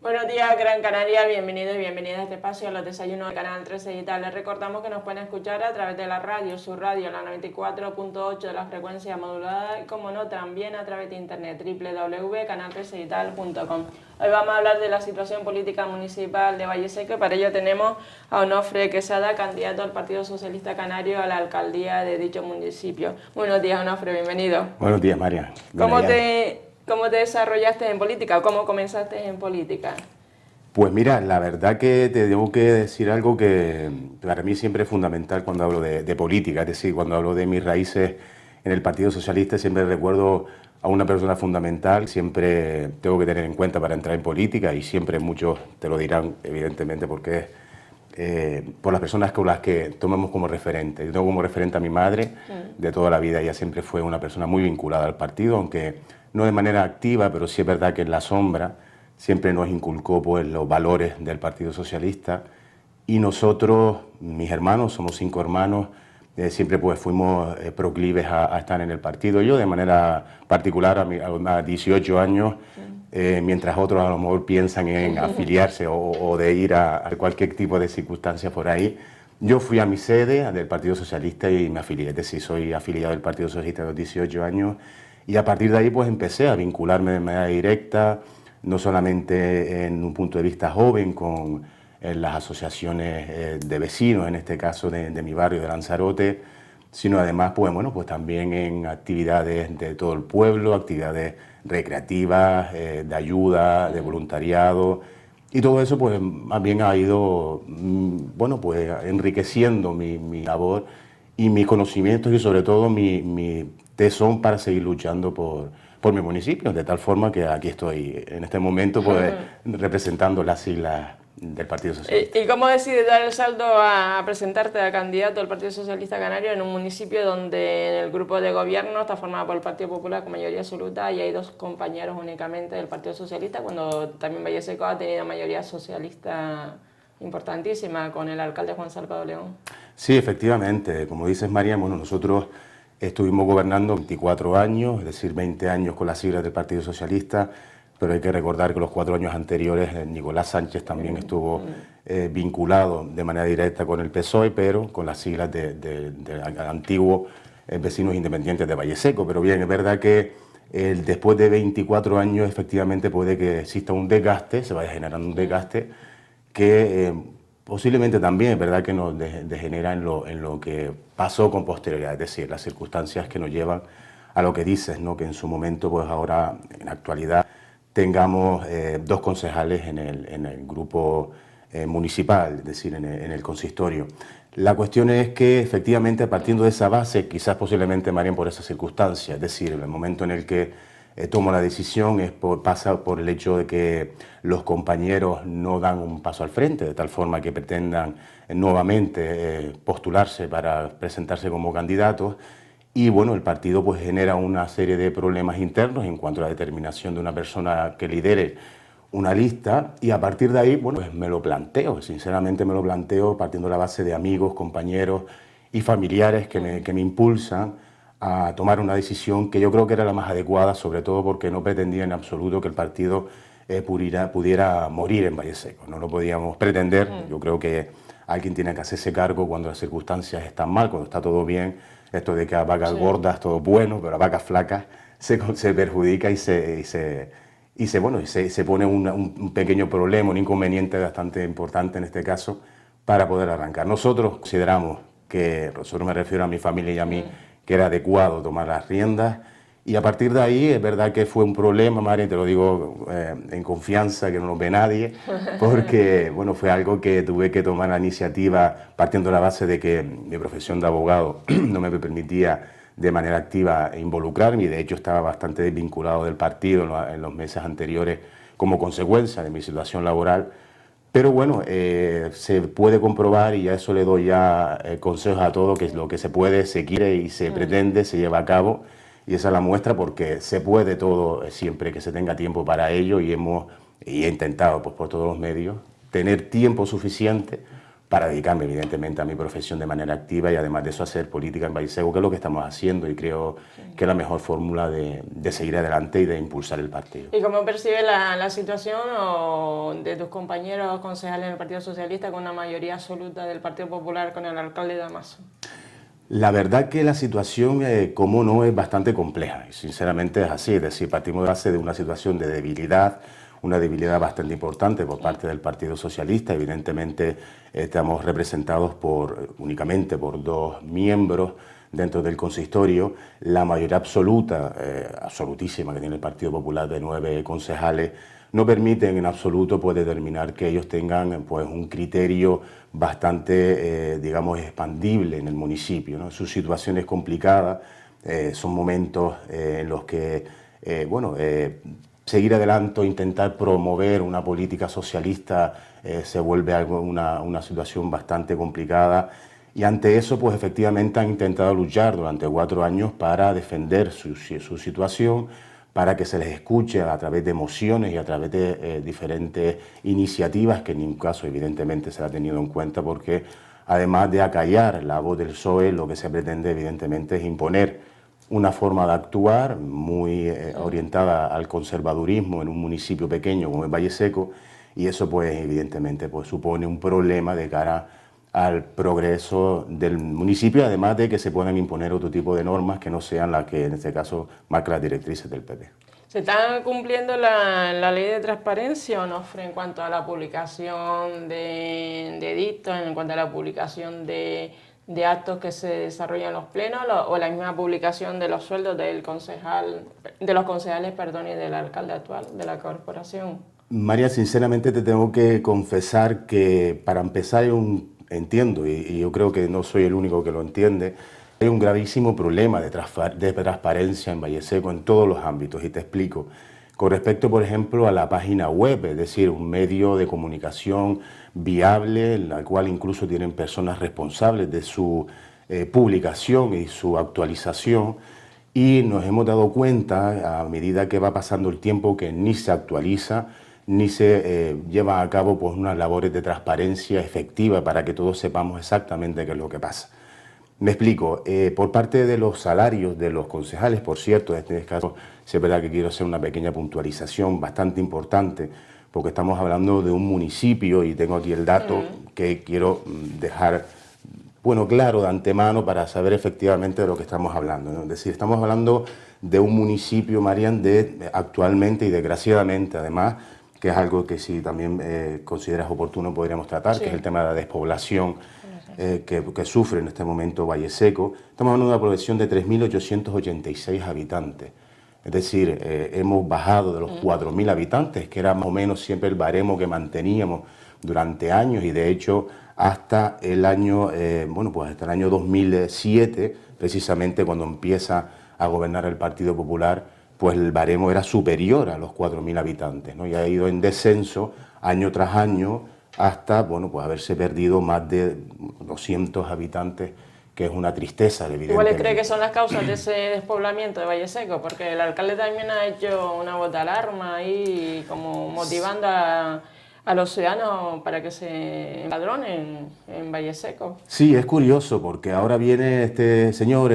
Buenos días, Gran Canaria, bienvenidos y bienvenidas a este espacio, a los desayunos del Canal 13 Digital. Les recordamos que nos pueden escuchar a través de la radio, su radio, la 94.8 de la frecuencia modulada y, como no, también a través de internet, www.canal13digital.com. Hoy vamos a hablar de la situación política municipal de Valleseco y para ello tenemos a Onofre Quesada, candidato al Partido Socialista Canario a la alcaldía de dicho municipio. Buenos días, Onofre, bienvenido. Buenos días, María. ¿Cómo te desarrollaste en política o cómo comenzaste en política? Pues mira, la verdad que te debo que decir algo que para mí siempre es fundamental cuando hablo de política, es decir, cuando hablo de mis raíces en el Partido Socialista siempre recuerdo a una persona fundamental, siempre tengo que tener en cuenta para entrar en política y siempre muchos te lo dirán, evidentemente, porque es por las personas con las que tomamos como referente. Yo tengo como referente a mi madre de toda la vida, ella siempre fue una persona muy vinculada al partido, aunque no de manera activa, pero sí es verdad que en la sombra siempre nos inculcó pues, los valores del Partido Socialista y nosotros, mis hermanos, somos 5 hermanos, siempre pues, fuimos proclives a estar en el partido. Yo de manera particular a 18 años, mientras otros a lo mejor piensan en afiliarse o de ir a cualquier tipo de circunstancia por ahí, yo fui a mi sede del Partido Socialista y me afilié, es decir, soy afiliado del Partido Socialista a los 18 años y a partir de ahí pues empecé a vincularme de manera directa, no solamente en un punto de vista joven con las asociaciones de vecinos, en este caso de mi barrio de Lanzarote, sino además pues, bueno, pues también en actividades de todo el pueblo, actividades recreativas, de ayuda, de voluntariado, y todo eso pues más bien ha ido bueno, pues, enriqueciendo mi labor y mis conocimientos y sobre todo mi tesón para seguir luchando por mi municipio, de tal forma que aquí estoy en este momento pues, representando las siglas del Partido Socialista. ¿Y cómo decides dar el salto a presentarte a candidato al Partido Socialista Canario en un municipio donde en el grupo de gobierno está formado por el Partido Popular con mayoría absoluta y hay 2 compañeros únicamente del Partido Socialista, cuando también Valleseco ha tenido mayoría socialista importantísima con el alcalde Juan Salvador León? Sí, efectivamente, como dices, María, bueno, nosotros estuvimos gobernando 24 años, es decir, 20 años con las siglas del Partido Socialista, pero hay que recordar que los 4 años anteriores Nicolás Sánchez también estuvo vinculado de manera directa con el PSOE, pero con las siglas de antiguos vecinos independientes de Valleseco. Pero bien, es verdad que después de 24 años efectivamente puede que exista un desgaste, se vaya generando un desgaste que posiblemente también es verdad que nos degenera en lo que pasó con posterioridad, es decir, las circunstancias que nos llevan a lo que dices, ¿no? Que en su momento, pues ahora, en la actualidad, tengamos 2 concejales en el grupo municipal, es decir, en el consistorio. La cuestión es que, efectivamente, partiendo de esa base, quizás posiblemente, María, por esa circunstancia, es decir, en el momento en el que tomo la decisión pasa por el hecho de que los compañeros no dan un paso al frente, de tal forma que pretendan nuevamente postularse para presentarse como candidatos y bueno, el partido pues genera una serie de problemas internos en cuanto a la determinación de una persona que lidere una lista y a partir de ahí, bueno, pues me lo planteo, sinceramente me lo planteo partiendo de la base de amigos, compañeros y familiares que me impulsan a tomar una decisión que yo creo que era la más adecuada, sobre todo porque no pretendía en absoluto que el partido pudiera morir en Valleseco. No lo podíamos pretender. Yo creo que alguien tiene que hacerse cargo cuando las circunstancias están mal, cuando está todo bien. Esto de que a vacas gordas todo bueno, pero a vacas flacas se perjudica y se pone un pequeño problema, un inconveniente bastante importante en este caso, para poder arrancar. Nosotros consideramos que, nosotros me refiero a mi familia y a mí, que era adecuado tomar las riendas y a partir de ahí es verdad que fue un problema, María, te lo digo en confianza, que no lo ve nadie, porque bueno, fue algo que tuve que tomar la iniciativa partiendo de la base de que mi profesión de abogado no me permitía de manera activa involucrarme y de hecho estaba bastante desvinculado del partido en los meses anteriores como consecuencia de mi situación laboral. Pero bueno, se puede comprobar y a eso le doy ya consejos a todos, que lo que se puede, se quiere y se pretende, se lleva a cabo. Y esa es la muestra porque se puede todo siempre que se tenga tiempo para ello y he intentado pues, por todos los medios tener tiempo suficiente para dedicarme evidentemente a mi profesión de manera activa y además de eso hacer política en Valle Seco, que es lo que estamos haciendo y creo que es la mejor fórmula de seguir adelante y de impulsar el partido. ¿Y cómo percibes la situación de tus compañeros concejales en el Partido Socialista con una mayoría absoluta del Partido Popular con el alcalde Damaso? La verdad que la situación, como no, es bastante compleja y sinceramente es así, es decir, partimos de base de una situación de debilidad, una debilidad bastante importante por parte del Partido Socialista. Evidentemente estamos representados únicamente por 2 miembros dentro del consistorio. La mayoría absoluta, absolutísima que tiene el Partido Popular de 9 concejales, no permiten en absoluto determinar que ellos tengan un criterio bastante, digamos, expandible en el municipio, ¿no? Su situación es complicada, son momentos en los que, seguir adelante o intentar promover una política socialista se vuelve una situación bastante complicada y ante eso pues efectivamente han intentado luchar durante 4 años para defender su situación, para que se les escuche a través de mociones y a través de diferentes iniciativas que en ningún caso evidentemente se ha tenido en cuenta porque además de acallar la voz del PSOE lo que se pretende evidentemente es imponer una forma de actuar muy orientada al conservadurismo en un municipio pequeño como es Valle Seco y eso pues evidentemente supone un problema de cara al progreso del municipio, además de que se puedan imponer otro tipo de normas que no sean las que en este caso marcan las directrices del PP. ¿Se está cumpliendo la ley de transparencia o no, en cuanto a la publicación de edictos, en cuanto a la publicación de actos que se desarrollan en los plenos o la misma publicación de los sueldos de los concejales y del alcalde actual de la corporación? María, sinceramente te tengo que confesar que para empezar entiendo, y yo creo que no soy el único que lo entiende, hay un gravísimo problema de transparencia en Valle Seco en todos los ámbitos y te explico. Con respecto, por ejemplo, a la página web, es decir, un medio de comunicación viable, en la cual incluso tienen personas responsables de su publicación y su actualización, y nos hemos dado cuenta, a medida que va pasando el tiempo, que ni se actualiza, ni se lleva a cabo unas labores de transparencia efectiva para que todos sepamos exactamente qué es lo que pasa. Me explico, por parte de los salarios de los concejales, por cierto, en este caso, sí es verdad que quiero hacer una pequeña puntualización bastante importante, porque estamos hablando de un municipio y tengo aquí el dato que quiero dejar claro de antemano para saber efectivamente de lo que estamos hablando, ¿no? Es decir, estamos hablando de un municipio, Marian, actualmente y desgraciadamente además, que es algo que si también consideras oportuno podríamos tratar, que es el tema de la despoblación que sufre en este momento Valle Seco. Estamos hablando de una población de 3.886 habitantes. Es decir, hemos bajado de los 4.000 habitantes, que era más o menos siempre el baremo que manteníamos durante años y de hecho hasta el año, hasta el año 2007, precisamente cuando empieza a gobernar el Partido Popular, pues el baremo era superior a los 4.000 habitantes, ¿no? Y ha ido en descenso año tras año hasta, haberse perdido más de 200 habitantes, que es una tristeza, evidentemente. ¿Cuáles cree que son las causas de ese despoblamiento de Valle Seco? Porque el alcalde también ha hecho una voz de alarma ahí, como motivando a los ciudadanos para que se empadronen en Valle Seco. Sí, es curioso porque ahora viene este señor,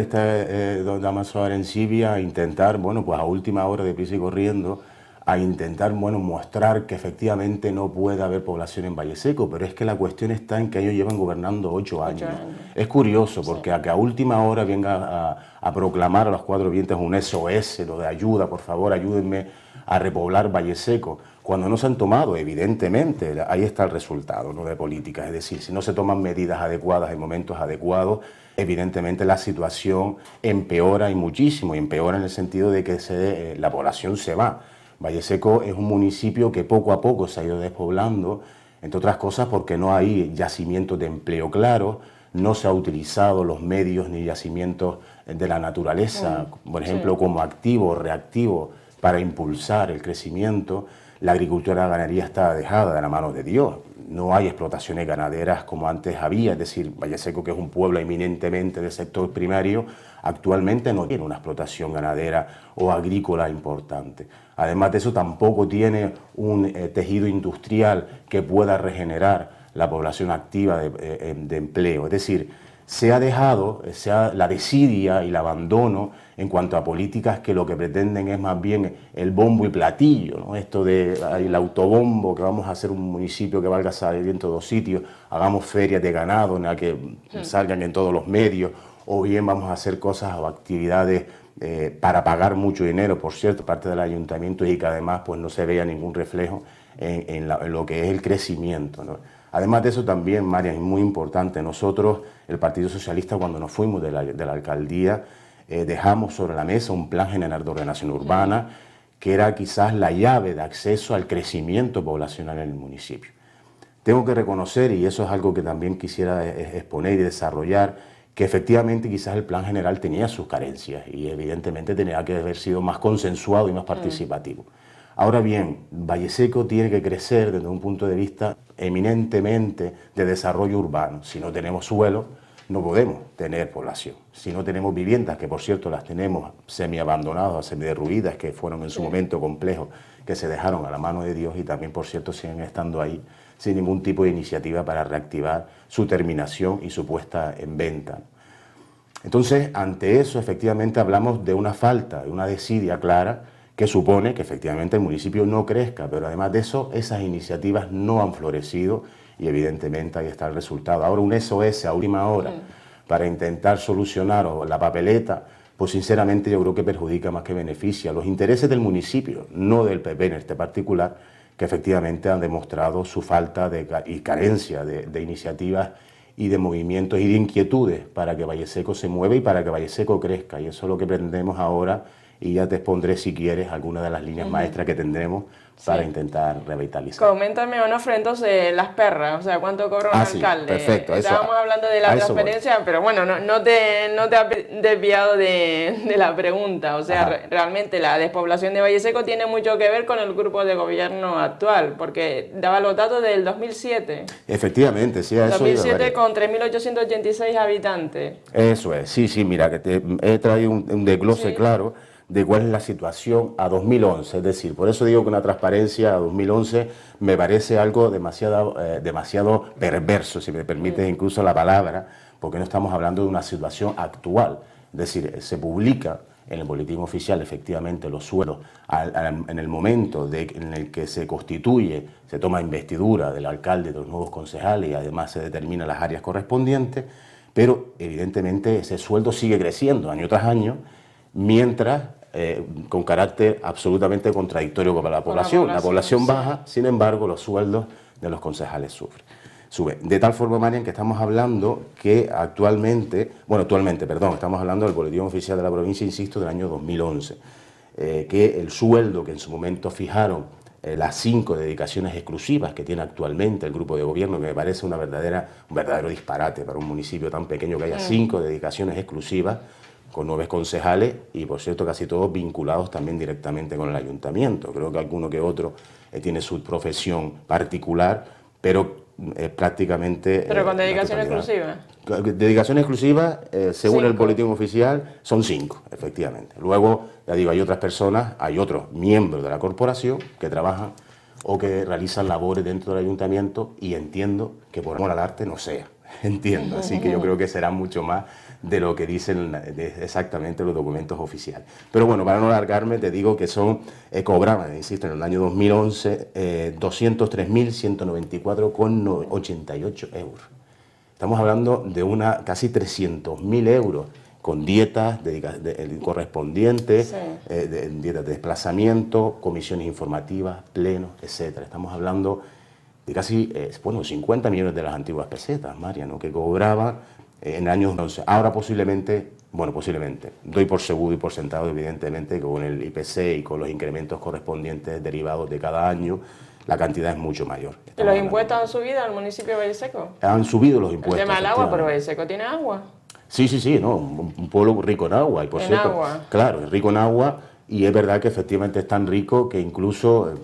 don Damaso Arencibia, a intentar, a última hora deprisa y corriendo, a intentar mostrar que efectivamente no puede haber población en Valle Seco, pero es que la cuestión está en que ellos llevan gobernando 8 años. Es curioso porque a que a última hora venga a proclamar a los 4 vientos un SOS, lo de ayuda, por favor, ayúdenme a repoblar Valle Seco, cuando no se han tomado, evidentemente, ahí está el resultado, ¿no?, de políticas, es decir, si no se toman medidas adecuadas en momentos adecuados, evidentemente la situación empeora y muchísimo, y empeora en el sentido de que la población se va. Valle Seco es un municipio que poco a poco se ha ido despoblando, entre otras cosas porque no hay yacimientos de empleo claros, no se ha utilizado los medios ni yacimientos de la naturaleza, por ejemplo, como activo o reactivo para impulsar el crecimiento. La agricultura y la ganadería está dejada de la mano de Dios. No hay explotaciones ganaderas como antes había, es decir, Valle Seco, que es un pueblo eminentemente del sector primario, actualmente no tiene una explotación ganadera o agrícola importante. Además de eso, tampoco tiene un tejido industrial que pueda regenerar la población activa de empleo. Es decir, se ha dejado la desidia y el abandono en cuanto a políticas que lo que pretenden es más bien el bombo y platillo, ¿no? Esto del autobombo, que vamos a hacer un municipio que valga salir en todos sitios, hagamos ferias de ganado en la que salgan en todos los medios, o bien vamos a hacer cosas o actividades para pagar mucho dinero, por cierto, parte del ayuntamiento, y que además pues, no se vea ningún reflejo en lo que es el crecimiento, ¿no? Además de eso también, María, es muy importante, nosotros, el Partido Socialista, cuando nos fuimos de la alcaldía, dejamos sobre la mesa un plan general de ordenación urbana que era quizás la llave de acceso al crecimiento poblacional en el municipio. Tengo que reconocer, y eso es algo que también quisiera exponer y desarrollar, que efectivamente quizás el plan general tenía sus carencias y evidentemente tenía que haber sido más consensuado y más participativo. Ahora bien, Valle Seco tiene que crecer desde un punto de vista eminentemente de desarrollo urbano. Si no tenemos suelo, no podemos tener población. Si no tenemos viviendas, que por cierto las tenemos semi-abandonadas, semi-derruidas, que fueron en su momento complejos, que se dejaron a la mano de Dios y también por cierto siguen estando ahí sin ningún tipo de iniciativa para reactivar su terminación y su puesta en venta. Entonces, ante eso, efectivamente hablamos de una falta, de una desidia clara, que supone que efectivamente el municipio no crezca, pero además de eso, esas iniciativas no han florecido y evidentemente ahí está el resultado. Ahora un SOS a última hora para intentar solucionar la papeleta, pues sinceramente yo creo que perjudica más que beneficia los intereses del municipio, no del PP en este particular, que efectivamente han demostrado su falta y carencia de iniciativas y de movimientos y de inquietudes para que Valle Seco se mueva y para que Valle Seco crezca, y eso es lo que pretendemos ahora. Y ya te expondré, si quieres, algunas de las líneas maestras que tendremos para intentar revitalizar. Coméntame, Onofre, entonces, las perras, o sea, ¿cuánto cobra un alcalde? Perfecto. Estábamos hablando de la transferencia, pero bueno, no te has desviado de la pregunta. O sea, realmente la despoblación de Valle Seco tiene mucho que ver con el grupo de gobierno actual, porque daba los datos del 2007. Efectivamente, sí, a eso 2007 con 3.886 habitantes. Eso es, sí, mira, que te he traído un desglose claro de cuál es la situación a 2011, es decir, por eso digo que una transparencia a 2011 me parece algo demasiado perverso, si me permites incluso la palabra, porque no estamos hablando de una situación actual, es decir, se publica en el boletín oficial efectivamente los suelos en el momento en el que se constituye, se toma investidura del alcalde, de los nuevos concejales y además se determinan las áreas correspondientes, pero evidentemente ese sueldo sigue creciendo año tras año, mientras con carácter absolutamente contradictorio con la población. La población baja, sin embargo, los sueldos de los concejales suben. De tal forma, Marian, que estamos hablando que actualmente, estamos hablando del boletín oficial de la provincia, insisto, del año 2011, que el sueldo que en su momento fijaron las 5 dedicaciones exclusivas que tiene actualmente el grupo de gobierno, que me parece un verdadero disparate para un municipio tan pequeño que haya 5 dedicaciones exclusivas, con 9 concejales y, por cierto, casi todos vinculados también directamente con el ayuntamiento. Creo que alguno que otro tiene su profesión particular, pero prácticamente... ¿Pero con dedicación exclusiva? Dedicación exclusiva, según el boletín oficial, son 5, efectivamente. Luego, ya digo, hay otras personas, hay otros miembros de la corporación que trabajan o que realizan labores dentro del ayuntamiento y entiendo que por amor al arte no sea. Entiendo, así que yo creo que será mucho más de lo que dicen exactamente los documentos oficiales. Pero bueno, para no alargarme, te digo que cobraban, insisto, en el año 2011, 203.194,88 euros. Estamos hablando de casi 300.000 euros, con dietas correspondientes, dietas de desplazamiento, comisiones informativas, plenos, etc. Estamos hablando de casi 50 millones de las antiguas pesetas, María, ¿no?, que cobraba en años 11. Ahora posiblemente, doy por seguro y por sentado, evidentemente, que con el IPC y con los incrementos correspondientes derivados de cada año, la cantidad es mucho mayor. ¿Y los impuestos han subido al municipio de Valle Seco? Han subido los impuestos. El tema del agua, pero Valle Seco tiene agua. Sí, ¿no? Un pueblo rico en agua. Y por cierto, agua. Claro, es rico en agua y es verdad que efectivamente es tan rico que incluso,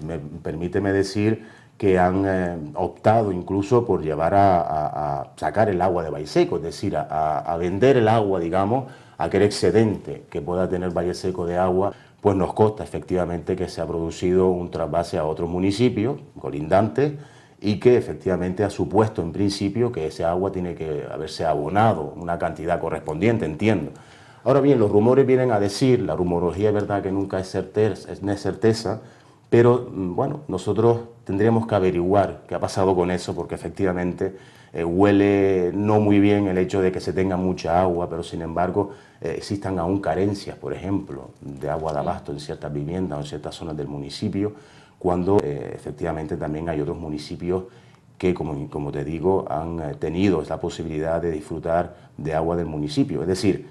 permíteme decir, que han optado incluso por llevar a sacar el agua de Valle Seco, es decir, a vender el agua, digamos, aquel excedente que pueda tener Valle Seco de agua, pues nos consta efectivamente que se ha producido un trasvase a otros municipios colindantes y que efectivamente ha supuesto en principio que ese agua tiene que haberse abonado una cantidad correspondiente, entiendo. Ahora bien, los rumores vienen a decir, la rumorología es verdad que nunca es certeza, pero bueno, nosotros tendríamos que averiguar qué ha pasado con eso, porque efectivamente huele no muy bien el hecho de que se tenga mucha agua, pero sin embargo existan aún carencias, por ejemplo, de agua de abasto en ciertas viviendas o en ciertas zonas del municipio, cuando efectivamente también hay otros municipios que, como te digo, han tenido esa posibilidad de disfrutar de agua del municipio. Es decir,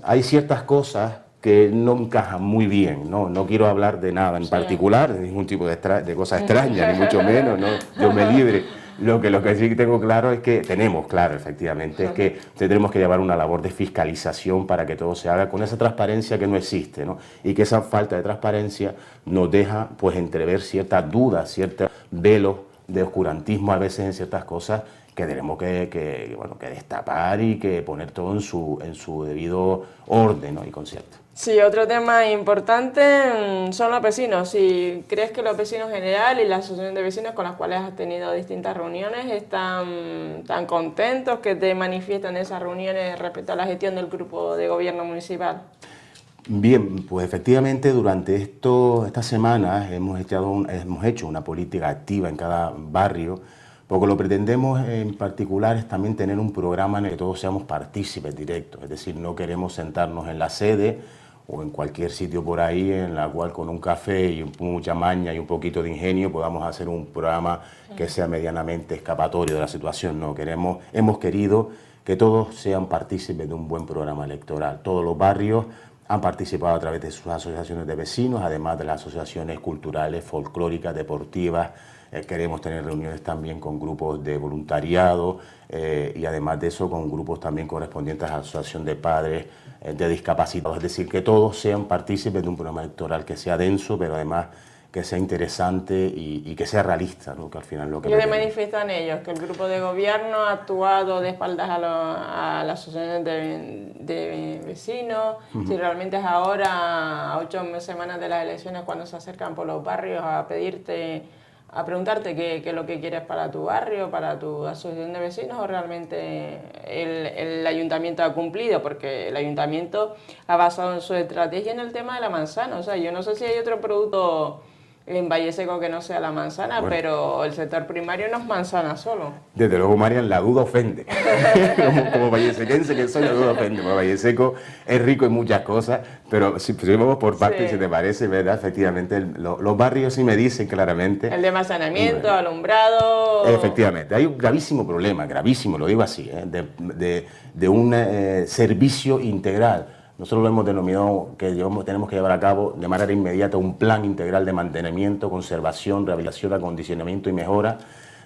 hay ciertas cosas que no encajan muy bien, no quiero hablar de nada en particular, de ningún tipo de cosa extraña, ni mucho menos, ¿no? Yo me libre. Lo que sí tengo claro es que tenemos claro, efectivamente, es que tendremos que llevar una labor de fiscalización para que todo se haga con esa transparencia que no existe, ¿no? Y que esa falta de transparencia nos deja pues entrever ciertas dudas, ciertos velos de oscurantismo a veces en ciertas cosas que tenemos que destapar y que poner todo en su debido orden, ¿no? Y concierto. Sí, otro tema importante son los vecinos. Si crees que los vecinos en general y la asociación de vecinos con las cuales has tenido distintas reuniones están tan contentos, que te manifiestan esas reuniones respecto a la gestión del grupo de gobierno municipal. Bien, pues efectivamente durante estas semanas hemos hecho una política activa en cada barrio, porque lo que pretendemos en particular es también tener un programa en el que todos seamos partícipes directos, es decir, no queremos sentarnos en la sede o en cualquier sitio por ahí en la cual con un café y mucha maña y un poquito de ingenio podamos hacer un programa que sea medianamente escapatorio de la situación. No, hemos querido que todos sean partícipes de un buen programa electoral. Todos los barrios han participado a través de sus asociaciones de vecinos, además de las asociaciones culturales, folclóricas, deportivas. Queremos tener reuniones también con grupos de voluntariado y además de eso con grupos también correspondientes a la asociación de padres de discapacitados. Es decir, que todos sean partícipes de un programa electoral que sea denso, pero además que sea interesante y que sea realista, ¿no? Que al final lo que... ¿Qué le manifiestan ellos? Que el grupo de gobierno ha actuado de espaldas a las asociaciones de vecinos. Si realmente es ahora, a 8 semanas de las elecciones, cuando se acercan por los barrios a preguntarte qué es lo que quieres para tu barrio, para tu asociación de vecinos, o realmente el ayuntamiento ha cumplido, porque el ayuntamiento ha basado en su estrategia en el tema de la manzana. O sea, yo no sé si hay otro producto en Valle Seco que no sea la manzana, bueno, pero el sector primario no es manzana solo. Desde luego, Marian, la duda ofende. como vallesequense que soy, la duda ofende. Como Valle Seco es rico en muchas cosas, pero si vamos por partes, si te parece, ¿verdad? Efectivamente, los barrios sí me dicen claramente... El de manzanamiento, alumbrado... Efectivamente, hay un gravísimo problema, gravísimo, lo digo así, de un servicio integral. Nosotros lo hemos denominado que tenemos que llevar a cabo de manera inmediata un plan integral de mantenimiento, conservación, rehabilitación, acondicionamiento y mejora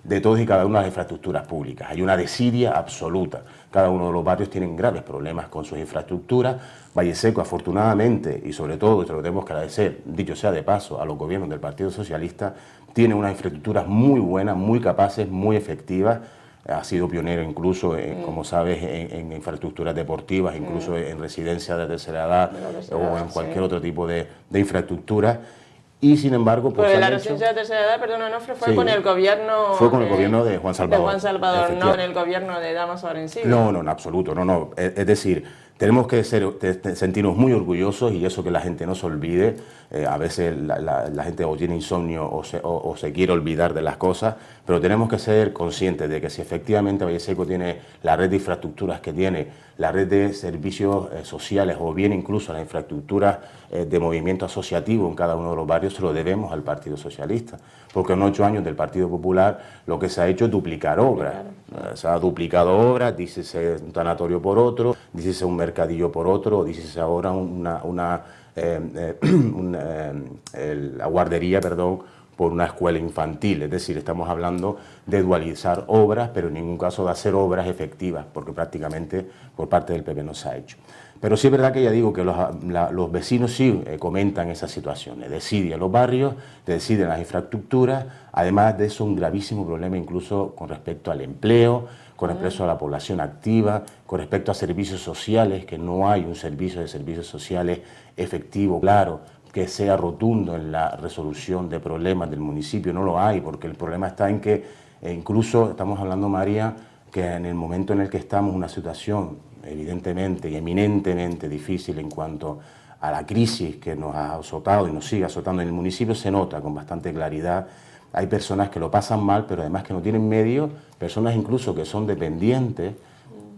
de todas y cada una de las infraestructuras públicas. Hay una desidia absoluta. Cada uno de los barrios tienen graves problemas con sus infraestructuras. Valle Seco, afortunadamente, y sobre todo, y se lo tenemos que agradecer, dicho sea de paso, a los gobiernos del Partido Socialista, tiene unas infraestructuras muy buenas, muy capaces, muy efectivas. Ha sido pionero incluso, como sabes, en infraestructuras deportivas, incluso en residencias de tercera edad o en cualquier otro tipo de infraestructura. Y sin embargo... Pues la residencia de tercera edad, perdón, Onofre, fue con el gobierno... Fue con el gobierno de Juan Salvador. De Juan Salvador, no en el gobierno de Damaso Arencibia. No, en absoluto, no. Es decir, tenemos que sentirnos muy orgullosos y eso que la gente no se olvide. A veces la gente o tiene insomnio o se quiere olvidar de las cosas, pero tenemos que ser conscientes de que si efectivamente Valle Seco tiene la red de infraestructuras que tiene, la red de servicios sociales o bien incluso las infraestructuras de movimiento asociativo en cada uno de los barrios, se lo debemos al Partido Socialista. Porque en 8 años del Partido Popular lo que se ha hecho es duplicar obras. Claro. Se ha duplicado obras, dícese un tanatorio por otro, dícese un mercadillo por otro, dícese ahora la guardería, por una escuela infantil. Es decir, estamos hablando de dualizar obras, pero en ningún caso de hacer obras efectivas, porque prácticamente por parte del PP no se ha hecho. Pero sí es verdad que ya digo que los vecinos sí comentan esas situaciones, deciden los barrios, deciden las infraestructuras, además de eso un gravísimo problema incluso con respecto al empleo, con respecto a la población activa, con respecto a servicios sociales, que no hay un servicio de servicios sociales efectivo, claro, que sea rotundo en la resolución de problemas del municipio, no lo hay, porque el problema está en que incluso estamos hablando, María, que en el momento en el que estamos en una situación evidentemente y eminentemente difícil en cuanto a la crisis que nos ha azotado y nos sigue azotando en el municipio, se nota con bastante claridad. Hay personas que lo pasan mal, pero además que no tienen medios, personas incluso que son dependientes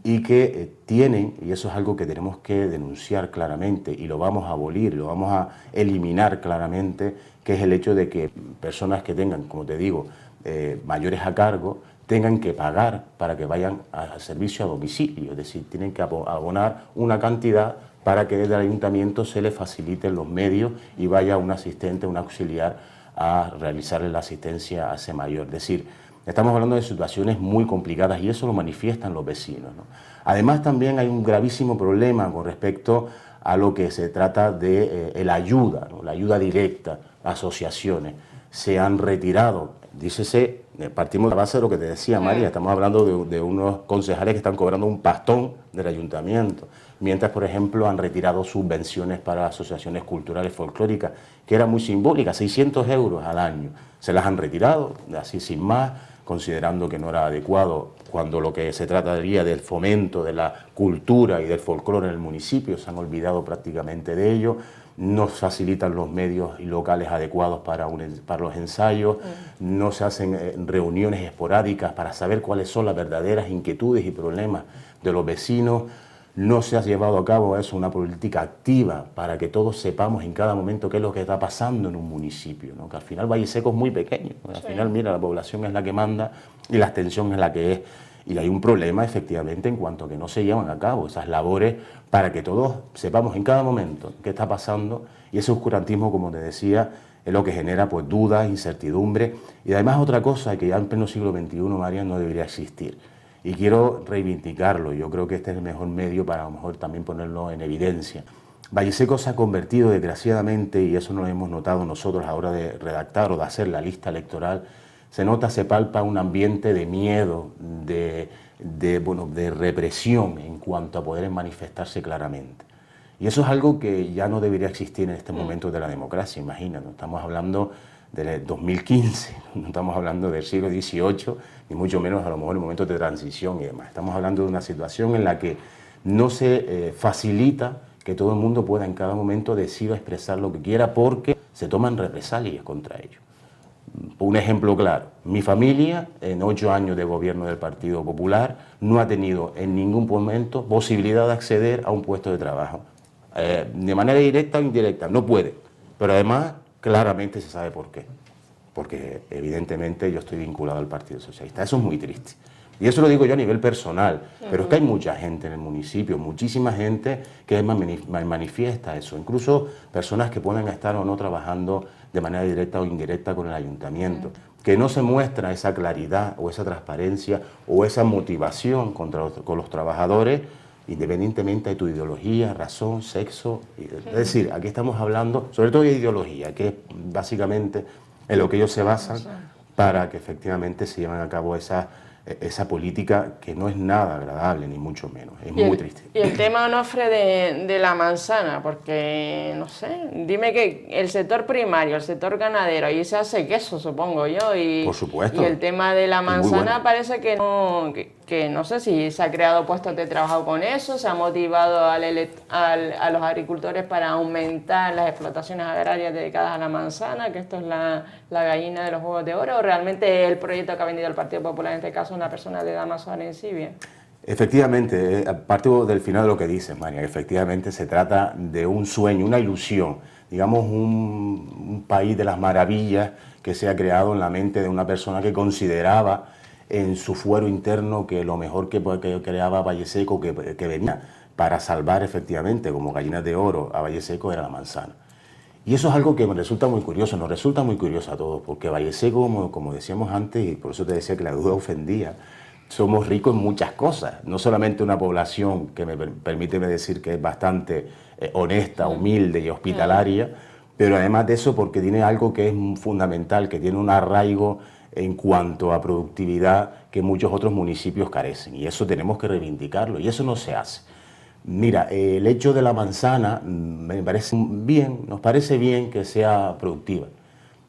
y que tienen, y eso es algo que tenemos que denunciar claramente y lo vamos a abolir, lo vamos a eliminar claramente, que es el hecho de que personas que tengan, como te digo, mayores a cargo, tengan que pagar para que vayan al servicio a domicilio, es decir, tienen que abonar una cantidad para que desde el ayuntamiento se les faciliten los medios y vaya un asistente, un auxiliar a realizarle la asistencia a ese mayor. Es decir, estamos hablando de situaciones muy complicadas y eso lo manifiestan los vecinos, ¿no? Además también hay un gravísimo problema con respecto a lo que se trata de la ayuda, ¿no? La ayuda directa a asociaciones. Se han retirado, dícese, partimos de la base de lo que te decía María, estamos hablando de unos concejales que están cobrando un pastón del ayuntamiento, mientras por ejemplo han retirado subvenciones para asociaciones culturales folclóricas, que eran muy simbólicas, 600 euros al año, se las han retirado, así sin más, considerando que no era adecuado cuando lo que se trataría del fomento de la cultura y del folclore en el municipio, se han olvidado prácticamente de ello. No se facilitan los medios locales adecuados para los ensayos, no se hacen reuniones esporádicas para saber cuáles son las verdaderas inquietudes y problemas de los vecinos, no se ha llevado a cabo eso, una política activa para que todos sepamos en cada momento qué es lo que está pasando en un municipio, ¿no? Que al final Valle Seco es muy pequeño, al final mira, la población es la que manda y la extensión es la que es. Y hay un problema, efectivamente, en cuanto a que no se llevan a cabo esas labores para que todos sepamos en cada momento qué está pasando. Y ese oscurantismo, como te decía, es lo que genera pues dudas, incertidumbre. Y además otra cosa que ya en pleno siglo XXI, María, no debería existir. Y quiero reivindicarlo. Yo creo que este es el mejor medio para a lo mejor también ponerlo en evidencia. Valle Seco se ha convertido, desgraciadamente, y eso no lo hemos notado nosotros a la hora de redactar o de hacer la lista electoral, se nota, se palpa un ambiente de miedo, de represión en cuanto a poder manifestarse claramente. Y eso es algo que ya no debería existir en este momento de la democracia, imagínate, estamos hablando del 2015, no estamos hablando del siglo XVIII, ni mucho menos a lo mejor en momentos de transición y demás. Estamos hablando de una situación en la que no se facilita que todo el mundo pueda en cada momento decir o expresar lo que quiera porque se toman represalias contra ellos. Un ejemplo claro, mi familia en 8 años de gobierno del Partido Popular no ha tenido en ningún momento posibilidad de acceder a un puesto de trabajo, de manera directa o indirecta, no puede, pero además claramente se sabe por qué, porque evidentemente yo estoy vinculado al Partido Socialista, eso es muy triste. Y eso lo digo yo a nivel personal, pero es que hay mucha gente en el municipio, muchísima gente que manifiesta eso, incluso personas que pueden estar o no trabajando de manera directa o indirecta con el ayuntamiento, que no se muestra esa claridad o esa transparencia o esa motivación con los trabajadores, independientemente de tu ideología, razón, sexo. Es decir, aquí estamos hablando sobre todo de ideología, que es básicamente en lo que ellos se basan para que efectivamente se lleven a cabo esa política que no es nada agradable, ni mucho menos, es muy triste. Y el tema, Onofre, de la manzana, porque, no sé, dime que el sector primario, el sector ganadero, ahí se hace queso, supongo yo, y, por supuesto. Y el tema de la manzana parece que no sé si se ha creado puestos de trabajo con eso, se ha motivado a los agricultores para aumentar las explotaciones agrarias dedicadas a la manzana, que esto es la gallina de los huevos de oro, o realmente el proyecto que ha vendido el Partido Popular, en este caso una persona de Damaso Arencibia. Efectivamente, parto del final de lo que dices, María, que efectivamente se trata de un sueño, una ilusión, digamos un país de las maravillas que se ha creado en la mente de una persona que consideraba en su fuero interno que lo mejor que creaba Valle Seco, que venía para salvar efectivamente como gallinas de oro a Valle Seco, era la manzana. Y eso es algo que me resulta muy curioso, nos resulta muy curioso a todos, porque Valle Seco, como decíamos antes, y por eso te decía que la duda ofendía, somos ricos en muchas cosas, no solamente una población que permíteme decir que es bastante honesta, humilde y hospitalaria, pero además de eso porque tiene algo que es fundamental, que tiene un arraigo en cuanto a productividad que muchos otros municipios carecen, y eso tenemos que reivindicarlo, y eso no se hace. Mira, el hecho de la manzana me parece bien, nos parece bien que sea productiva,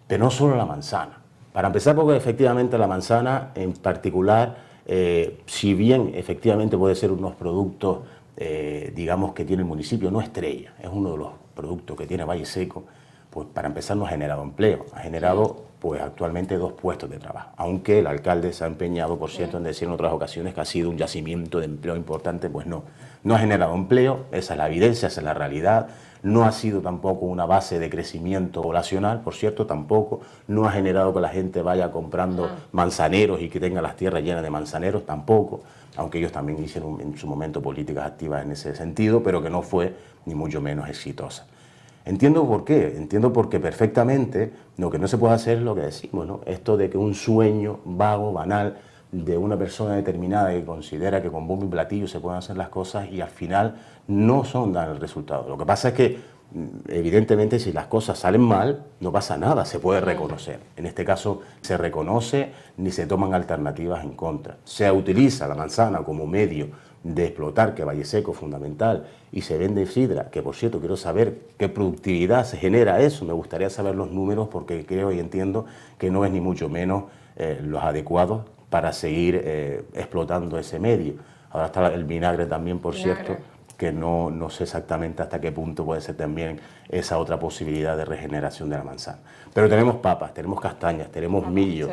pero no solo la manzana. Para empezar, porque efectivamente la manzana en particular, si bien efectivamente puede ser unos productos, digamos, que tiene el municipio, no estrella, es uno de los productos que tiene Valle Seco, pues para empezar no ha generado empleo, ha generado pues actualmente 2 puestos de trabajo, aunque el alcalde se ha empeñado, por cierto, en decir en otras ocasiones que ha sido un yacimiento de empleo importante, pues no ha generado empleo, esa es la evidencia, esa es la realidad, no ha sido tampoco una base de crecimiento poblacional, por cierto, tampoco, no ha generado que la gente vaya comprando manzaneros y que tenga las tierras llenas de manzaneros, tampoco, aunque ellos también hicieron en su momento políticas activas en ese sentido, pero que no fue ni mucho menos exitosa. Entiendo por qué, entiendo porque perfectamente lo que no se puede hacer es lo que decimos, ¿no? Esto de que un sueño vago, banal, de una persona determinada que considera que con bombo y platillo se pueden hacer las cosas y al final no dan el resultado. Lo que pasa es que, evidentemente, si las cosas salen mal, no pasa nada, se puede reconocer. En este caso, se reconoce ni se toman alternativas en contra. Se utiliza la manzana como medio de explotar, que Valle Seco es fundamental, y se vende sidra, que por cierto quiero saber qué productividad se genera eso, me gustaría saber los números porque creo y entiendo que no es ni mucho menos los adecuados para seguir explotando ese medio. Ahora está el vinagre también, por cierto, que no sé exactamente hasta qué punto puede ser también esa otra posibilidad de regeneración de la manzana. Pero tenemos papas, tenemos castañas, tenemos millo,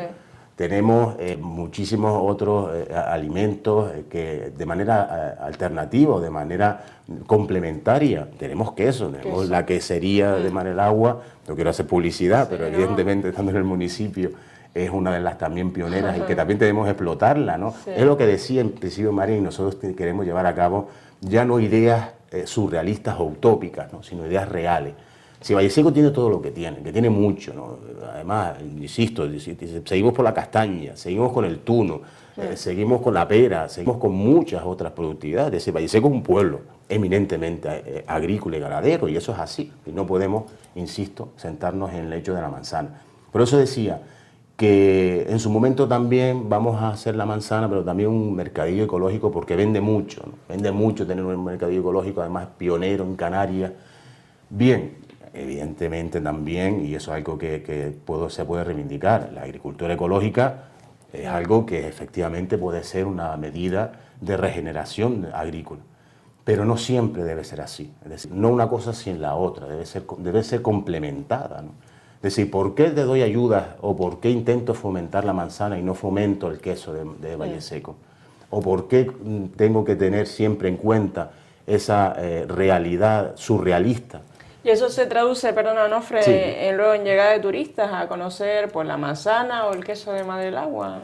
tenemos muchísimos otros alimentos que de manera alternativa o de manera complementaria. Tenemos queso, tenemos la quesería de Mar el Agua, no quiero hacer publicidad, pero evidentemente estando en el municipio es una de las también pioneras y que también debemos explotarla, ¿no? Es lo que decía en principio María, y nosotros queremos llevar a cabo ya no ideas surrealistas o utópicas, ¿no? Sino ideas reales. Si Valle Seco tiene todo lo que tiene mucho, ¿no? Además, insisto, seguimos por la castaña, seguimos con el tuno, seguimos con la pera, seguimos con muchas otras productividades. Es decir, Valle Seco es un pueblo eminentemente agrícola y ganadero, y eso es así. Y no podemos, insisto, sentarnos en el lecho de la manzana. Por eso decía que en su momento también vamos a hacer la manzana, pero también un mercadillo ecológico porque vende mucho, ¿no? Vende mucho tener un mercadillo ecológico, además pionero en Canarias. Bien, evidentemente también, y eso es algo que se puede reivindicar, la agricultura ecológica es algo que efectivamente puede ser una medida de regeneración agrícola, pero no siempre debe ser así, es decir, no una cosa sin la otra, debe ser complementada, ¿no? Es decir, ¿por qué te doy ayudas o por qué intento fomentar la manzana y no fomento el queso de Valle Seco? ¿O por qué tengo que tener siempre en cuenta esa realidad surrealista? Y eso se traduce, perdona, Onofre, luego en llegada de turistas a conocer pues, la manzana o el queso de Mar del Agua.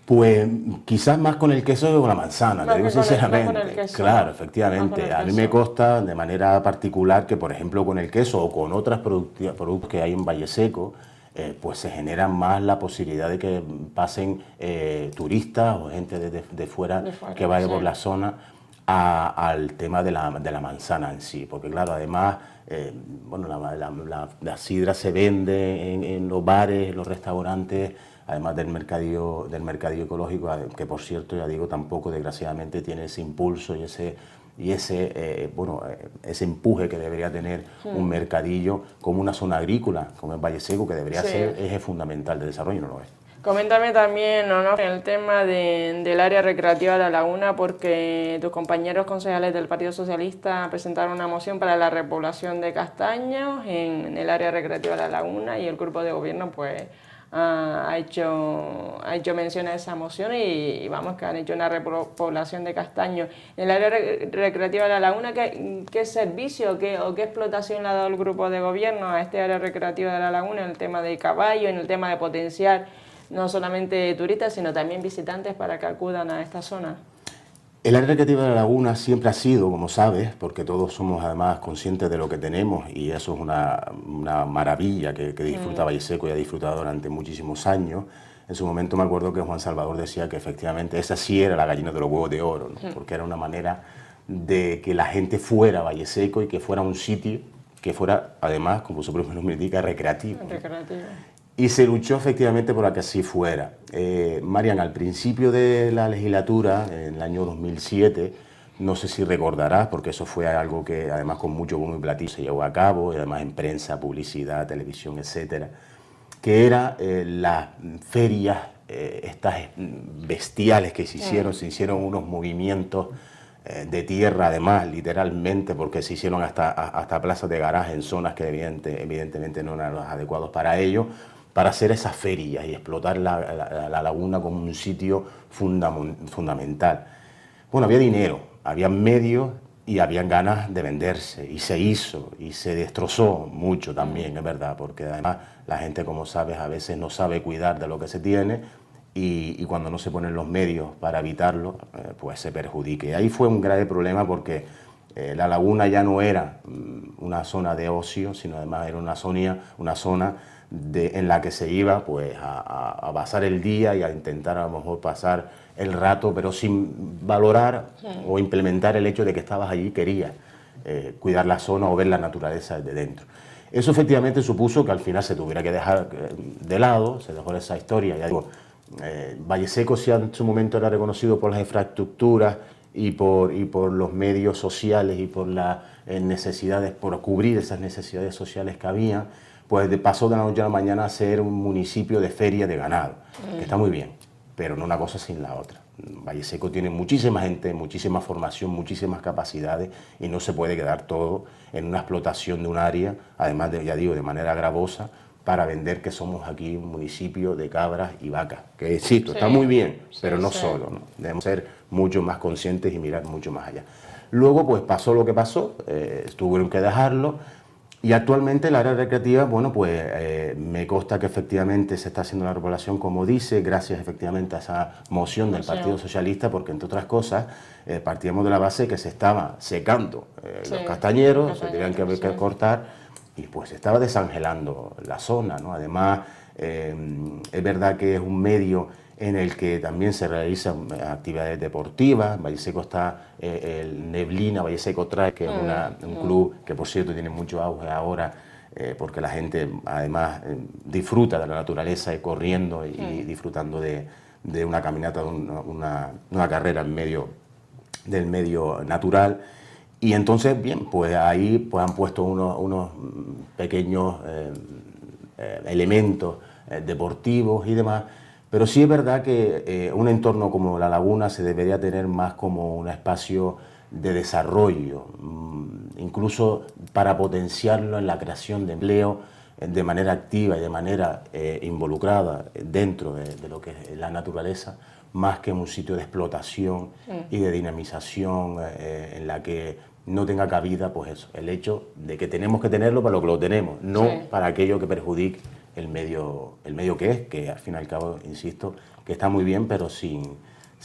Pues quizás más con el queso que con la manzana, te digo sinceramente. Claro, efectivamente. A mí me consta de manera particular que, por ejemplo, con el queso o con otros productos que hay en Valle Seco, pues se genera más la posibilidad de que pasen turistas o gente de fuera que vaya por la zona al tema de la manzana en sí. Porque claro, además, bueno, la sidra se vende en los bares, en los restaurantes, además del mercadillo ecológico, que por cierto, ya digo, tampoco desgraciadamente tiene ese impulso y ese empuje que debería tener un mercadillo como una zona agrícola, como es Valle Seco, que debería ser eje fundamental de desarrollo, y no lo es. Coméntame también, ¿no?, el tema del área recreativa de La Laguna, porque tus compañeros concejales del Partido Socialista presentaron una moción para la repoblación de castaños en el área recreativa de La Laguna, y el grupo de gobierno pues ha hecho mención a esa moción y vamos, que han hecho una repoblación de castaños. En el área recreativa de La Laguna, ¿qué servicio o qué explotación le ha dado el grupo de gobierno a este área recreativa de La Laguna en el tema de caballo, en el tema de potenciar no solamente turistas, sino también visitantes para que acudan a esta zona? El área recreativa de La Laguna siempre ha sido, como sabes, porque todos somos además conscientes de lo que tenemos, y eso es una maravilla que disfruta Valle Seco y ha disfrutado durante muchísimos años. En su momento me acuerdo que Juan Salvador decía que efectivamente esa sí era la gallina de los huevos de oro, ¿no? Porque era una manera de que la gente fuera a Valle Seco y que fuera un sitio que fuera, además, como su propio nombre indica, recreativo. Recreativo. Y se luchó efectivamente por que así fuera. Marian, al principio de la legislatura, en el año 2007, no sé si recordarás, porque eso fue algo que además con mucho bombo y platillo se llevó a cabo, y además en prensa, publicidad, televisión, etcétera, que era las ferias, estas bestiales que se hicieron unos movimientos de tierra además, literalmente, porque se hicieron hasta plazas de garaje en zonas que evidentemente no eran los adecuados para ello, para hacer esas ferias y explotar la laguna como un sitio fundamental. Bueno, había dinero, había medios y habían ganas de venderse, y se hizo, y se destrozó mucho también, es verdad, porque además la gente, como sabes, a veces no sabe cuidar de lo que se tiene, y cuando no se ponen los medios para evitarlo, pues se perjudica. Y ahí fue un grave problema porque la laguna ya no era una zona de ocio, sino además era una zona en la que se iba pues a pasar el día y a intentar a lo mejor pasar el rato, pero sin valorar o implementar el hecho de que estabas allí y querías cuidar la zona o ver la naturaleza desde dentro. Eso efectivamente supuso que al final se tuviera que dejar de lado, se dejó esa historia, ya digo. Valle Seco, si en su momento era reconocido por las infraestructuras y por los medios sociales y por las necesidades, por cubrir esas necesidades sociales que había, pues pasó de la noche a la mañana a ser un municipio de feria de ganado, que está muy bien, pero no una cosa sin la otra. Valle Seco tiene muchísima gente, muchísima formación, muchísimas capacidades, y no se puede quedar todo en una explotación de un área, además de, ya digo, de manera gravosa, para vender que somos aquí un municipio de cabras y vacas, que sí, está muy bien, pero no solo, ¿no? Debemos ser mucho más conscientes y mirar mucho más allá. Luego pues pasó lo que pasó, tuvieron que dejarlo, y actualmente el área recreativa, bueno, pues me consta que efectivamente se está haciendo la repoblación como dice, gracias efectivamente a esa moción del Partido Socialista, porque entre otras cosas partíamos de la base que se estaba secando los castañeros, se tenían que cortar, y pues se estaba desangelando la zona, ¿no? Además, es verdad que es un medio en el que también se realizan actividades deportivas. En Valle Seco está el Neblina, Valle Seco Trail, que es un club que por cierto tiene mucho auge ahora, porque la gente además disfruta de la naturaleza y corriendo y disfrutando de una caminata, de una carrera en medio del medio natural. Y entonces, bien, pues ahí pues han puesto unos pequeños elementos deportivos y demás, pero sí es verdad que un entorno como la laguna se debería tener más como un espacio de desarrollo, incluso para potenciarlo en la creación de empleo de manera activa y de manera involucrada dentro de lo que es la naturaleza, más que un sitio de explotación y de dinamización en la que no tenga cabida, pues eso, el hecho de que tenemos que tenerlo para lo que lo tenemos, no para aquello que perjudique el medio que al fin y al cabo, insisto, que está muy bien, pero sin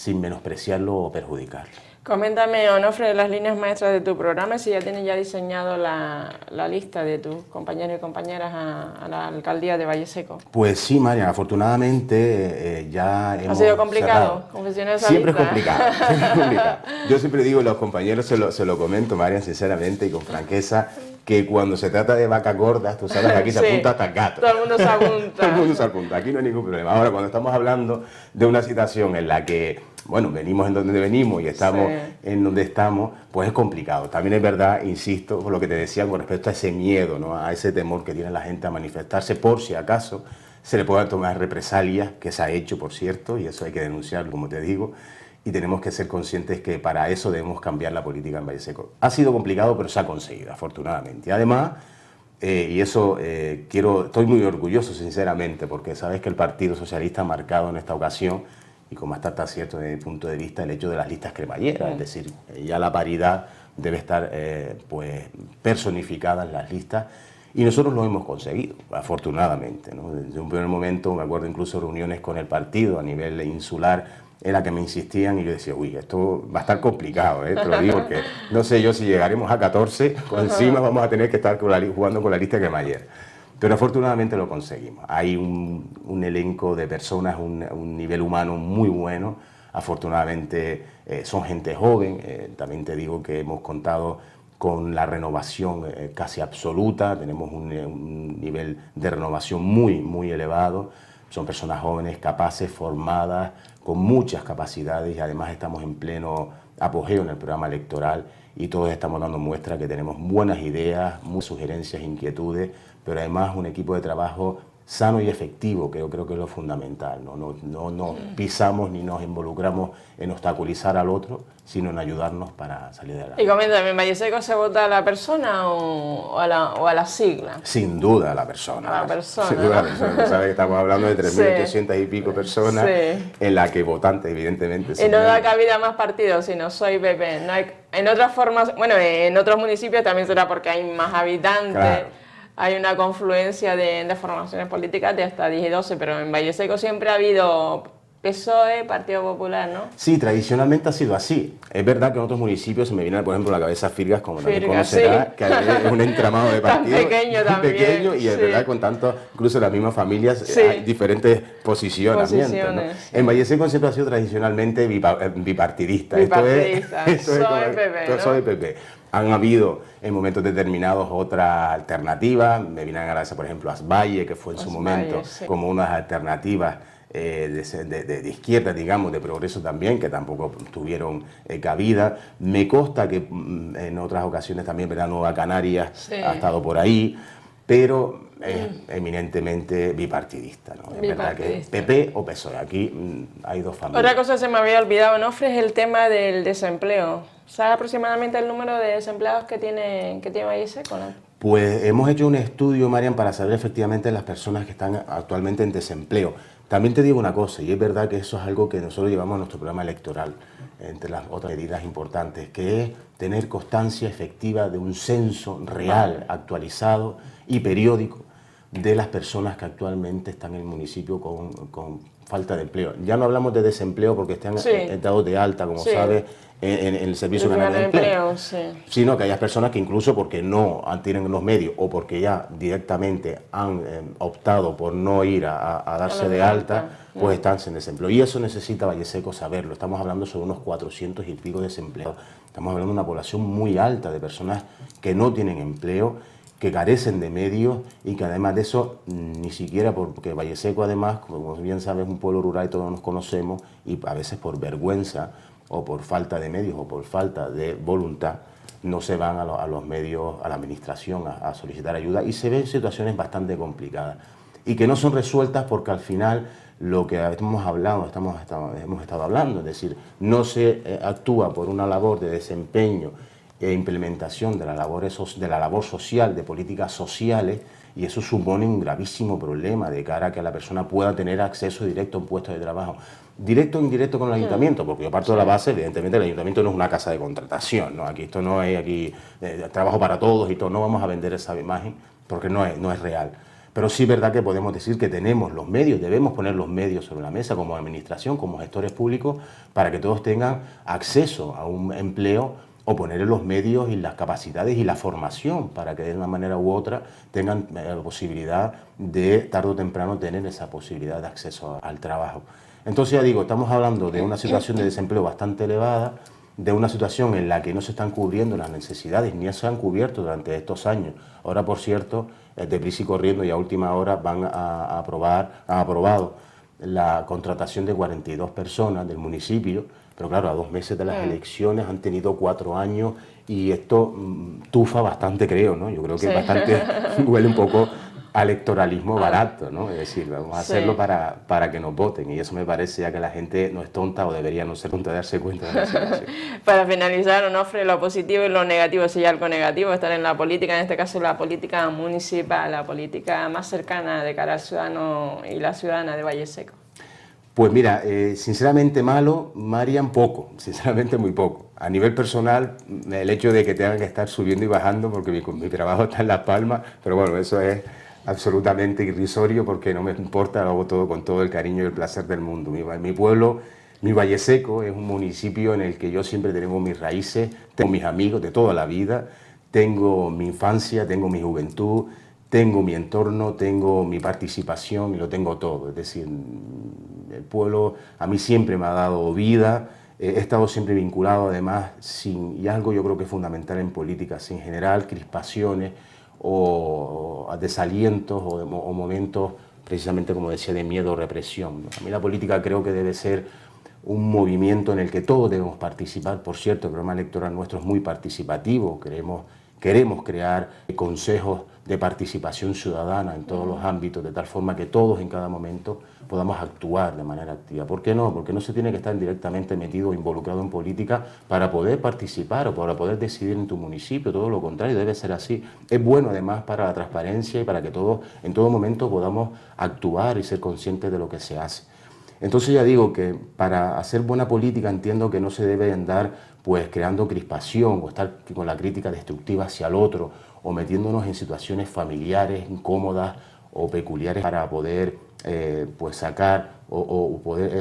menospreciarlo o perjudicarlo. Coméntame, Onofre, las líneas maestras de tu programa, si ya tienes diseñado la lista de tus compañeros y compañeras a la alcaldía de Valle Seco. Pues sí, María, afortunadamente ya hemos... ¿Ha sido complicado confeccionar esa siempre lista? Es complicado, siempre es complicado. Yo siempre digo, los compañeros se lo comento, María, sinceramente y con franqueza, que cuando se trata de vacas gordas, tú sabes que aquí se apunta hasta el gato. Todo el mundo se apunta. Todo el mundo se apunta, aquí no hay ningún problema. Ahora, cuando estamos hablando de una situación en la que, bueno, venimos en donde venimos y estamos en donde estamos, pues es complicado. También es verdad, insisto, por lo que te decía con respecto a ese miedo, ¿no? A ese temor que tiene la gente a manifestarse por si acaso se le puedan tomar represalias, que se ha hecho, por cierto, y eso hay que denunciarlo, como te digo, y tenemos que ser conscientes que para eso debemos cambiar la política en Valle Seco. Ha sido complicado, pero se ha conseguido, afortunadamente. Y además, y eso estoy muy orgulloso, sinceramente, porque sabes que el Partido Socialista ha marcado en esta ocasión, y como está cierto desde mi punto de vista, el hecho de las listas cremalleras, es decir, ya la paridad debe estar pues personificada en las listas, y nosotros lo hemos conseguido, afortunadamente, ¿no? Desde un primer momento, me acuerdo incluso reuniones con el partido a nivel insular, en la que me insistían y yo decía, uy, esto va a estar complicado, te lo digo, porque no sé yo si llegaremos a 14, o encima vamos a tener que estar jugando con la lista cremallera. Pero afortunadamente lo conseguimos. Hay un elenco de personas, un nivel humano muy bueno. Afortunadamente son gente joven. También te digo que hemos contado con la renovación casi absoluta. Tenemos un nivel de renovación muy, muy elevado. Son personas jóvenes, capaces, formadas, con muchas capacidades, y además estamos en pleno apogeo en el programa electoral y todos estamos dando muestra que tenemos buenas ideas, muchas sugerencias, inquietudes, pero además un equipo de trabajo sano y efectivo, que yo creo que es lo fundamental. No nos pisamos ni nos involucramos en obstaculizar al otro, sino en ayudarnos para salir de adelante. Y coméntame, ¿en Valleseco se vota a la persona o a la sigla? Sin duda la persona. A la persona, Sin duda ¿no? la persona. Sabes que estamos hablando de 3.800 y pico personas, Sí. en la que votantes evidentemente Y no da cabida a más partidos, sino soy PP. No hay, en otras formas, bueno, en otros municipios también será porque hay más habitantes. Claro. Hay una confluencia de formaciones políticas de hasta 10 y 12, pero en Valleseco siempre ha habido PSOE, Partido Popular, ¿no? Sí, tradicionalmente ha sido así. Es verdad que en otros municipios se me viene, por ejemplo, a la cabeza Firgas, como también Firgas, conocerá, sí. que es un entramado de partidos. Tan pequeño también, pequeño, y es sí. verdad, con tanto, incluso en las mismas familias, Sí. hay diferentes posicionamientos, ¿no? Posiciones, sí. En Valleseco siempre ha sido tradicionalmente bipartidista. Bipartidista, Esto es PSOE, PP, ¿no? PSOE, PP. Han habido en momentos determinados otras alternativas. Me vienen a la cabeza, por ejemplo, Asvalle, que fue en su Asvalle, momento sí. como unas alternativas de izquierda, digamos, de progreso también, que tampoco tuvieron cabida. Me consta que en otras ocasiones también, ¿verdad?, Nueva Canarias Sí. ha estado por ahí, pero es eminentemente bipartidista, ¿no? Es verdad que Bipartidista. PP o PSOE, aquí hay dos familias. Otra cosa que se me había olvidado, Onofre, es el tema del desempleo. ¿Sabes aproximadamente el número de desempleados que tiene Valleseco, no? Pues hemos hecho un estudio, Marian, para saber efectivamente las personas que están actualmente en desempleo. También te digo una cosa, y es verdad que eso es algo que nosotros llevamos a nuestro programa electoral, entre las otras medidas importantes, que es tener constancia efectiva de un censo real, actualizado y periódico de las personas que actualmente están en el municipio con falta de empleo. Ya no hablamos de desempleo porque están Sí. dados de alta, como Sí. sabes, en el Servicio Nacional Canario de Empleo. sí. Sino que hay personas que incluso porque no tienen los medios o porque ya directamente han optado por no ir a darse A la de de alta, alta. pues están sin desempleo. Y eso necesita Valleseco saberlo. Estamos hablando sobre unos 400 y pico desempleados. Estamos hablando de una población muy alta de personas que no tienen empleo, que carecen de medios y que además de eso, ni siquiera porque Valleseco además, como bien sabes, es un pueblo rural y todos nos conocemos, y a veces por vergüenza o por falta de medios o por falta de voluntad, no se van a los medios, a la administración a solicitar ayuda, y se ven situaciones bastante complicadas y que no son resueltas porque al final lo que hemos hablado, hemos estado hablando, es decir, no se actúa por una labor de desempeño e implementación de la labor social, de políticas sociales, y eso supone un gravísimo problema de cara a que la persona pueda tener acceso directo a un puesto de trabajo. Directo o indirecto con el ayuntamiento, porque yo parto de la base, evidentemente el ayuntamiento no es una casa de contratación, ¿no? Aquí esto no es trabajo para todos y todo, no vamos a vender esa imagen porque no es real. Pero sí es verdad que podemos decir que tenemos los medios, debemos poner los medios sobre la mesa como administración, como gestores públicos, para que todos tengan acceso a un empleo, o poner los medios y las capacidades y la formación para que de una manera u otra tengan la posibilidad de, tarde o temprano, tener esa posibilidad de acceso al trabajo. Entonces, ya digo, estamos hablando de una situación de desempleo bastante elevada, de una situación en la que no se están cubriendo las necesidades, ni se han cubierto durante estos años. Ahora, por cierto, deprisa y corriendo y a última hora han aprobado la contratación de 42 personas del municipio, pero claro, a 2 meses de las elecciones han tenido 4 años y esto tufa bastante, creo, ¿no? Yo creo que Sí. bastante huele un poco a electoralismo barato, ¿no? Es decir, vamos a hacerlo para que nos voten, y eso me parece ya que la gente no es tonta o debería no ser tonta de darse cuenta de la situación. Para finalizar, Onofre, lo positivo y lo negativo, si hay algo negativo, estar en la política, en este caso la política municipal, la política más cercana de cara al ciudadano y la ciudadana de Valleseco. Pues mira, sinceramente malo, Marian, poco, sinceramente muy poco. A nivel personal, el hecho de que tengan que estar subiendo y bajando, porque mi trabajo está en Las Palmas, pero bueno, eso es absolutamente irrisorio porque no me importa, lo hago todo con todo el cariño y el placer del mundo. Mi pueblo, mi Valleseco, es un municipio en el que yo siempre tengo mis raíces, tengo mis amigos de toda la vida, tengo mi infancia, tengo mi juventud, tengo mi entorno, tengo mi participación y lo tengo todo. Es decir, el pueblo a mí siempre me ha dado vida, he estado siempre vinculado además, y algo yo creo que es fundamental en política, sin generar crispaciones o desalientos o momentos, precisamente como decía, de miedo o represión, ¿no? A mí la política creo que debe ser un movimiento en el que todos debemos participar. Por cierto, el programa electoral nuestro es muy participativo, queremos crear consejos de participación ciudadana en todos los ámbitos, de tal forma que todos en cada momento podamos actuar de manera activa. ¿Por qué no? Porque no se tiene que estar directamente metido o involucrado en política para poder participar o para poder decidir en tu municipio, todo lo contrario, debe ser así. Es bueno además para la transparencia y para que todos en todo momento podamos actuar y ser conscientes de lo que se hace. Entonces ya digo que para hacer buena política entiendo que no se debe andar pues creando crispación o estar con la crítica destructiva hacia el otro o metiéndonos en situaciones familiares incómodas o peculiares para poder pues sacar o poder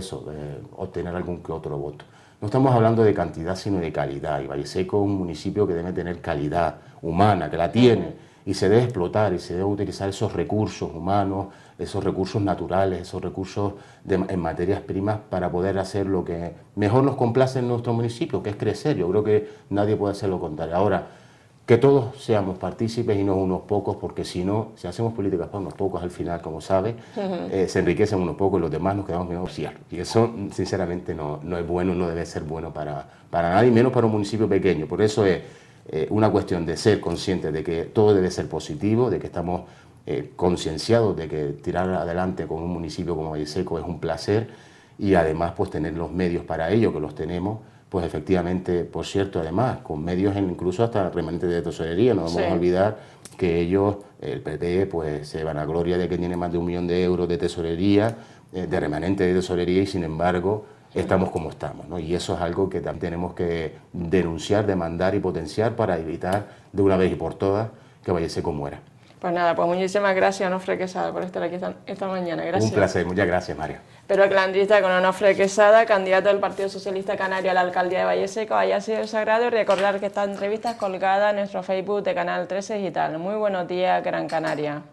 obtener algún que otro voto. No estamos hablando de cantidad sino de calidad, y Valleseco es un municipio que debe tener calidad humana, que la tiene, y se debe explotar y se debe utilizar esos recursos humanos, esos recursos naturales, esos recursos en materias primas para poder hacer lo que mejor nos complace en nuestro municipio, que es crecer. Yo creo que nadie puede hacer lo contrario. Ahora, que todos seamos partícipes y no unos pocos, porque si no, si hacemos políticas para unos pocos, al final, como sabe, se enriquecen unos pocos y los demás nos quedamos mirando al cielo. Y eso, sinceramente, no es bueno, no debe ser bueno para nadie, menos para un municipio pequeño. Por eso es una cuestión de ser conscientes de que todo debe ser positivo, de que estamos concienciados de que tirar adelante con un municipio como Valleseco es un placer, y además pues tener los medios para ello, que los tenemos, pues efectivamente, por cierto, además, con medios incluso hasta remanentes de tesorería. No vamos a olvidar que ellos, el PP, pues se vanagloria de que tiene más de 1 millón de euros de tesorería, de remanente de tesorería, y sin embargo estamos como estamos, ¿no? Y eso es algo que también tenemos que denunciar, demandar y potenciar para evitar de una vez y por todas que Valleseco muera. Pues nada, pues muchísimas gracias, Onofre Quesada, por estar aquí esta mañana. Gracias. Un placer, muchas gracias, María. Espero que la entrevista con Onofre Quesada, candidato del Partido Socialista Canario a la alcaldía de Valleseco, haya sido de su agrado, y recordar que esta entrevista es colgada en nuestro Facebook de Canal 13 Digital. Muy buenos días, Gran Canaria.